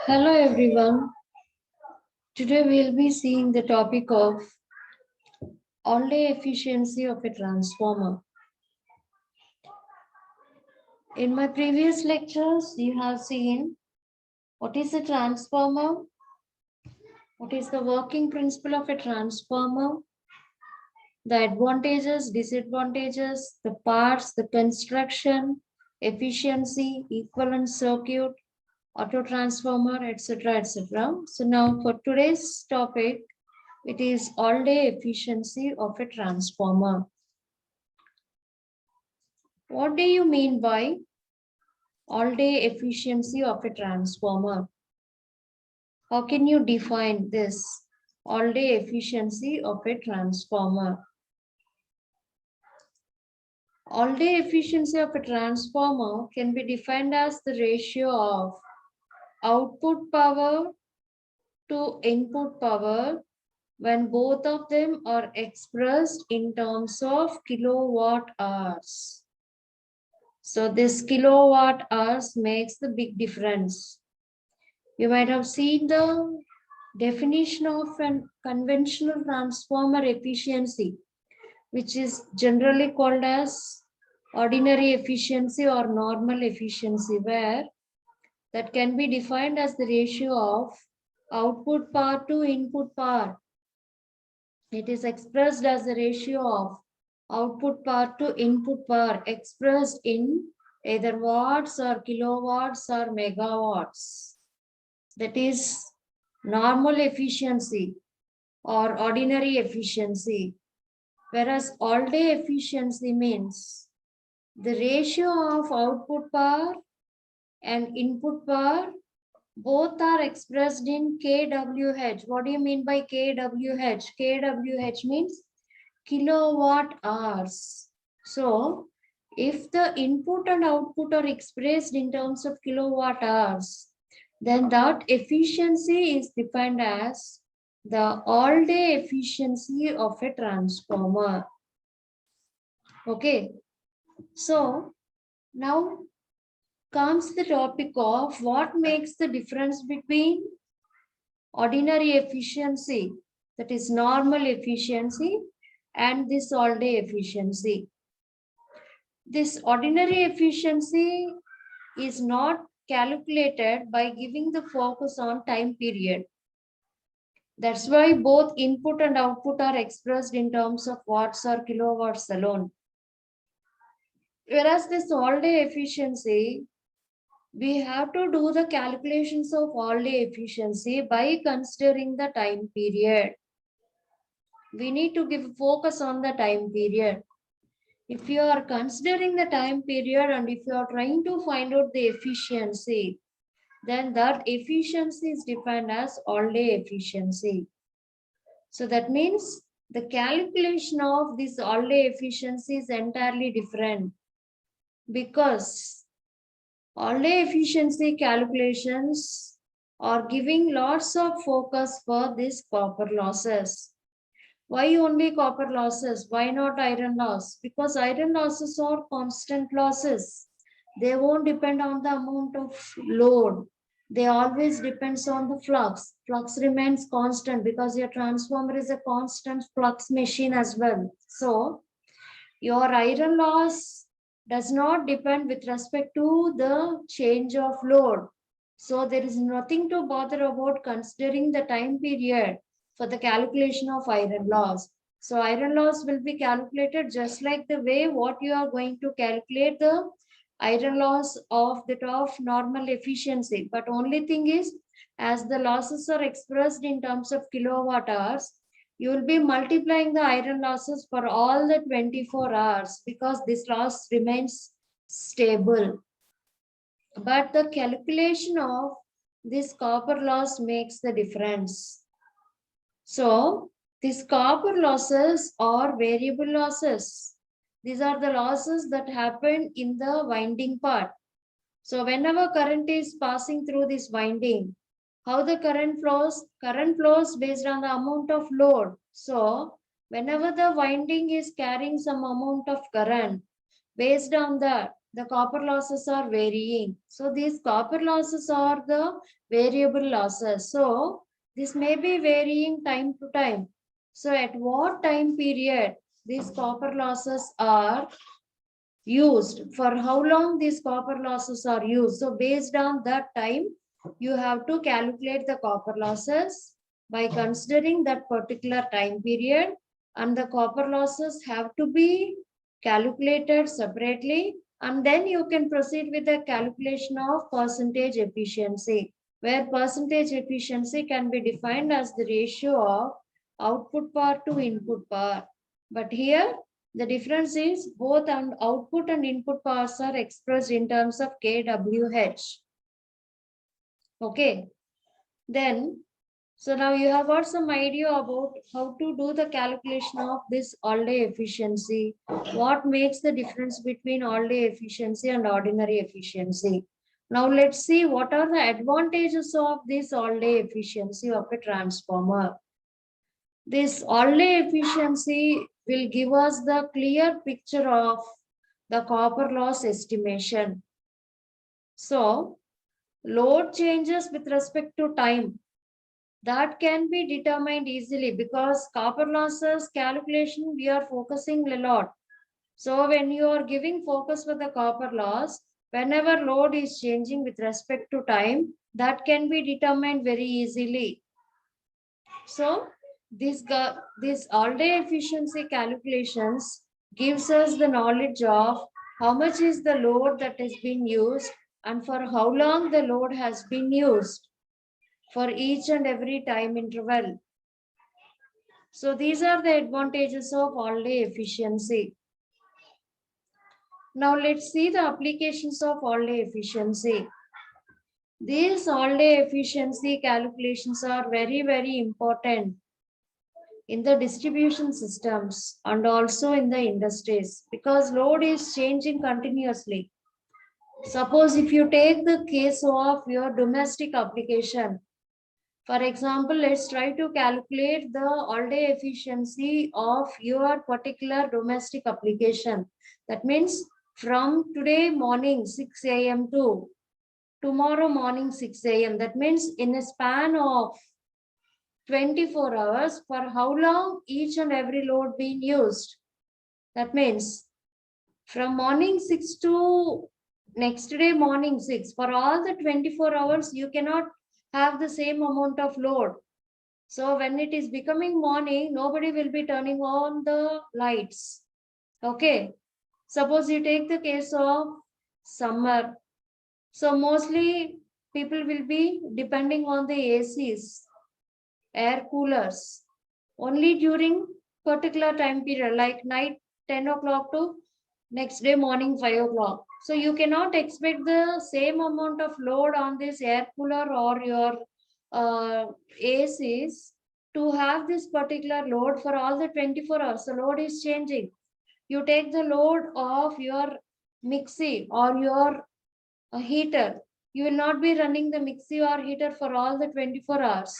Hello everyone. Today we'll be seeing the topic of all-day efficiency of a transformer. In my previous lectures, you have seen what is a transformer, what is the working principle of a transformer, the advantages, disadvantages, the parts, the construction, efficiency, equivalent circuit, auto transformer, etc. etc. So now for today's topic, it is all-day efficiency of a transformer. What do you mean by all-day efficiency of a transformer? How can you define this all-day efficiency of a transformer? All-day efficiency of a transformer can be defined as the ratio of output power to input power when both of them are expressed in terms of kilowatt hours. So this kilowatt hours makes the big difference. You might have seen the definition of a conventional transformer efficiency, which is generally called as ordinary efficiency or normal efficiency, where that can be defined as the ratio of output power to input power. It is expressed as the ratio of output power to input power expressed in either watts or kilowatts or megawatts. That is normal efficiency or ordinary efficiency. Whereas all-day efficiency means the ratio of output power and input power both are expressed in kWh. What do you mean by kWh? kWh means kilowatt hours. So, if the input and output are expressed in terms of kilowatt hours, then that efficiency is defined as the all-day efficiency of a transformer. Okay, so now comes the topic of what makes the difference between ordinary efficiency, that is normal efficiency, and this all-day efficiency. This ordinary efficiency is not calculated by giving the focus on time period. That's why both input and output are expressed in terms of watts or kilowatts alone. Whereas this all-day efficiency, we have to do the calculations of all-day efficiency by considering the time period. We need to give focus on the time period. If you are considering the time period and if you are trying to find out the efficiency, then that efficiency is defined as all-day efficiency. So that means the calculation of this all-day efficiency is entirely different, because all-day efficiency calculations are giving lots of focus for this copper losses. Why only copper losses? Why not iron loss? Because iron losses are constant losses. They won't depend on the amount of load. They always depends on the flux. Flux remains constant because your transformer is a constant flux machine as well. So your iron loss does not depend with respect to the change of load. So there is nothing to bother about considering the time period for the calculation of iron loss. So iron loss will be calculated just like the way what you are going to calculate the iron loss of normal efficiency. But only thing is, as the losses are expressed in terms of kilowatt hours, you will be multiplying the iron losses for all the 24 hours, because this loss remains stable. But the calculation of this copper loss makes the difference. So these copper losses are variable losses. These are the losses that happen in the winding part. So whenever current is passing through this winding, how the current flows? Current flows based on the amount of load. So whenever the winding is carrying some amount of current, based on that, the copper losses are varying. So these copper losses are the variable losses. So this may be varying time to time. So at what time period these copper losses are used, for how long these copper losses are used. So based on that time, you have to calculate the copper losses by considering that particular time period, and the copper losses have to be calculated separately, and then you can proceed with the calculation of percentage efficiency, where percentage efficiency can be defined as the ratio of output power to input power. But here the difference is both output and input powers are expressed in terms of kWh. Okay. Then, so now you have got some idea about how to do the calculation of this all-day efficiency. What makes the difference between all-day efficiency and ordinary efficiency? Now let's see what are the advantages of this all-day efficiency of a transformer. This all-day efficiency will give us the clear picture of the copper loss estimation. So, load changes with respect to time, that can be determined easily because copper losses calculation we are focusing a lot. So when you are giving focus for the copper loss, whenever load is changing with respect to time, that can be determined very easily. So this all-day efficiency calculations gives us the knowledge of how much is the load that is being used and for how long the load has been used for each and every time interval. So these are the advantages of all-day efficiency. Now let's see the applications of all-day efficiency. These all-day efficiency calculations are very, very important in the distribution systems and also in the industries because load is changing continuously. Suppose if you take the case of your domestic application, for example, let's try to calculate the all-day efficiency of your particular domestic application. That means from today morning 6 a.m. to tomorrow morning 6 a.m. That means in a span of 24 hours, for how long each and every load being used. That means from morning 6 to next day morning 6, for all the 24 hours, you cannot have the same amount of load. So when it is becoming morning, nobody will be turning on the lights. Okay. Suppose you take the case of summer. So mostly people will be depending on the ACs, air coolers, only during particular time period, like night 10 o'clock to next day morning 5 o'clock. So you cannot expect the same amount of load on this air cooler or your ACs to have this particular load for all the 24 hours. The load is changing. You take the load of your mixie or your heater. You will not be running the mixie or heater for all the 24 hours.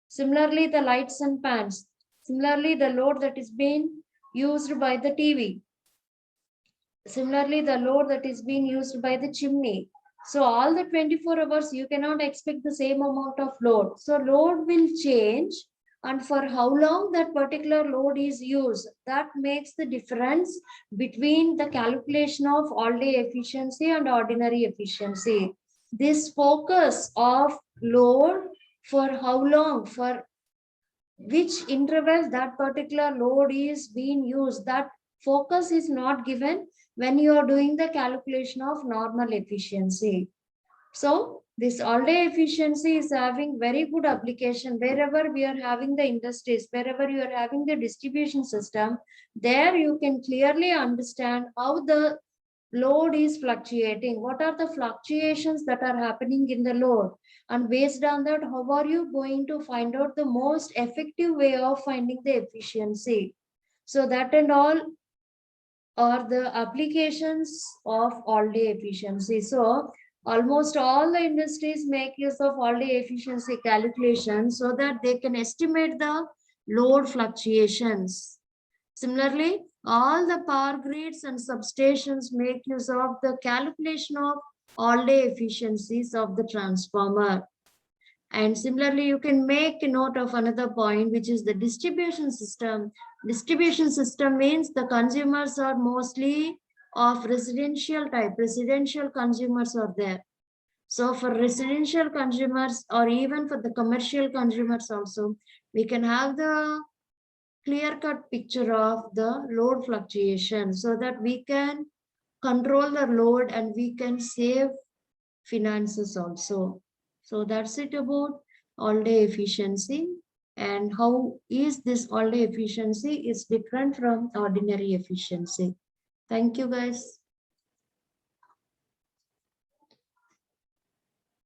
Similarly, the lights and fans. Similarly, the load that is being used by the TV. Similarly, the load that is being used by the chimney. So all the 24 hours, you cannot expect the same amount of load. So load will change, and for how long that particular load is used, that makes the difference between the calculation of all-day efficiency and ordinary efficiency. This focus of load, for how long, for which interval that particular load is being used, that focus is not given when you are doing the calculation of normal efficiency. So this all-day efficiency is having very good application wherever we are having the industries, wherever you are having the distribution system. There you can clearly understand how the load is fluctuating, what are the fluctuations that are happening in the load, and based on that, how are you going to find out the most effective way of finding the efficiency. So that and all are the applications of all-day efficiency. So almost all the industries make use of all-day efficiency calculations so that they can estimate the load fluctuations. Similarly, All the power grids and substations make use of the calculation of all-day efficiencies of the transformer. And similarly, you can make a note of another point, which is the distribution system. Distribution system means the consumers are mostly of residential type. Residential consumers are there. So for residential consumers or even for the commercial consumers also, we can have the clear-cut picture of the load fluctuation so that we can control the load and we can save finances also. So that's it about all-day efficiency, and how is this all-day efficiency is different from ordinary efficiency. Thank you, guys.